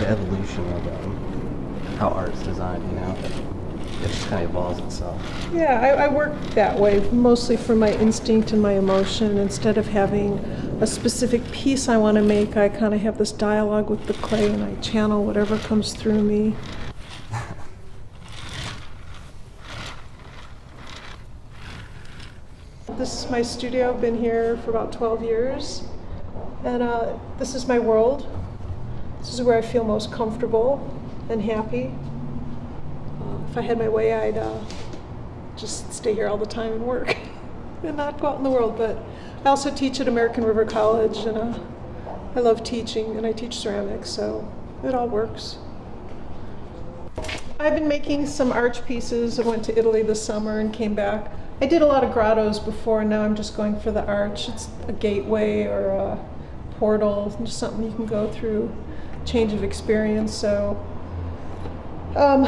the evolution of how art's designed, you know? It just kind of evolves itself. Yeah, I work that way, mostly from my instinct and my emotion. Instead of having a specific piece I want to make, I kind of have this dialogue with the clay and I channel whatever comes through me. This is my studio. I've been here for about 12 years. And this is my world. This is where I feel most comfortable and happy. If I had my way, I'd just stay here all the time and work and not go out in the world. But I also teach at American River College, and I love teaching, and I teach ceramics, so it all works. I've been making some arch pieces. I went to Italy this summer and came back. I did a lot of grottos before, and now I'm just going for the arch. It's a gateway or a portal, just something you can go through, change of experience. So a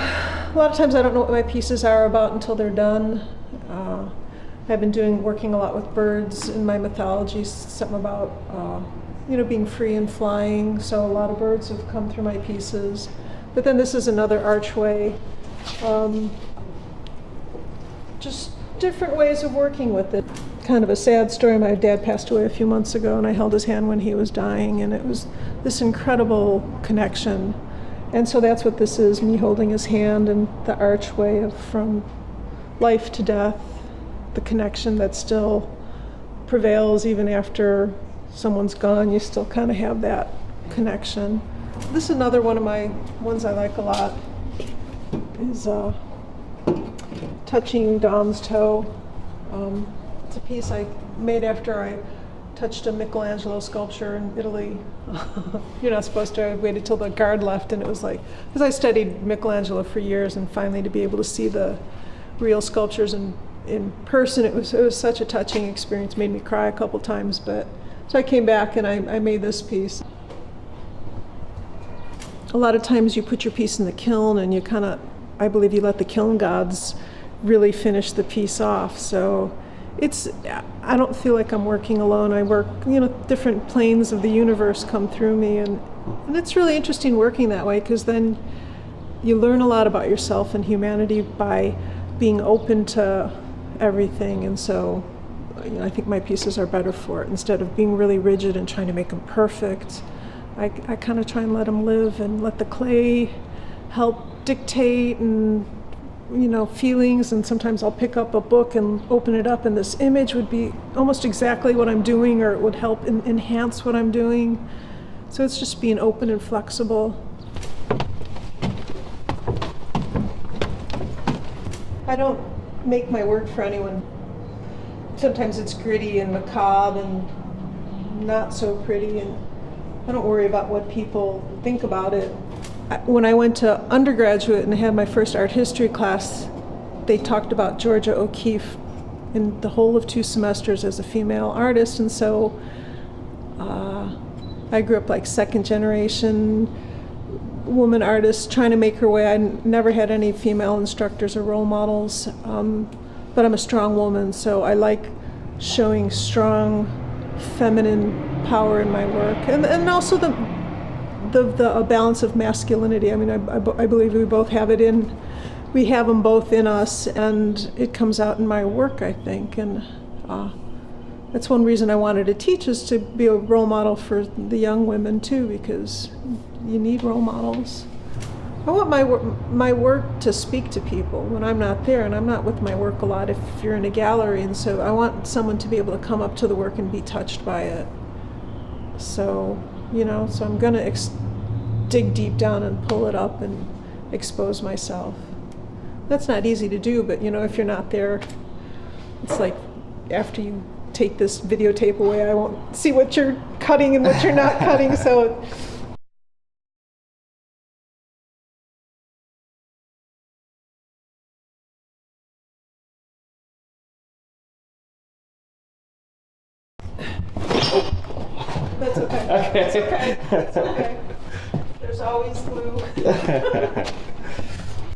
lot of times I don't know what my pieces are about until they're done. I've been working a lot with birds in my mythology, something about being free and flying. So a lot of birds have come through my pieces. But then this is another archway. Just different ways of working with it. Kind of a sad story. My dad passed away a few months ago, and I held his hand when he was dying, and it was this incredible connection. And so that's what this is, me holding his hand and the archway from life to death, the connection that still prevails even after someone's gone. You still kind of have that connection. This is another one of my ones I like a lot, is Touching Dom's Toe. It's a piece I made after I touched a Michelangelo sculpture in Italy. You're not supposed to. I waited till the guard left, and it was like, because I studied Michelangelo for years, and finally to be able to see the real sculptures in person, it was such a touching experience. Made me cry a couple times, but so I came back and I made this piece. A lot of times you put your piece in the kiln, and you kind of, I believe, you let the kiln gods really finish the piece off. So I don't feel like I'm working alone. I work, different planes of the universe come through me, and it's really interesting working that way, because then you learn a lot about yourself and humanity by being open to everything. And so I think my pieces are better for it. Instead of being really rigid and trying to make them perfect, I kind of try and let them live and let the clay help dictate and feelings. And sometimes I'll pick up a book and open it up, and this image would be almost exactly what I'm doing, or it would help enhance what I'm doing. So it's just being open and flexible. I don't make my work for anyone. Sometimes it's gritty and macabre and not so pretty, and I don't worry about what people think about it. When I went to undergraduate and had my first art history class, they talked about Georgia O'Keeffe in the whole of 2 semesters as a female artist. And so I grew up like second generation woman artist trying to make her way. I never had any female instructors or role models, but I'm a strong woman, so I like showing strong feminine power in my work, and also the balance of masculinity. I mean, I believe we both have it we have them both in us, and it comes out in my work, I think. And that's one reason I wanted to teach, is to be a role model for the young women too, because you need role models. I want my work to speak to people when I'm not there, and I'm not with my work a lot if you're in a gallery, and so I want someone to be able to come up to the work and be touched by it. So so I'm going to dig deep down and pull it up and expose myself. That's not easy to do, but if you're not there, it's like after you take this videotape away, I won't see what you're cutting and what you're not cutting. So that's okay. Okay. That's okay. That's okay. There's always glue.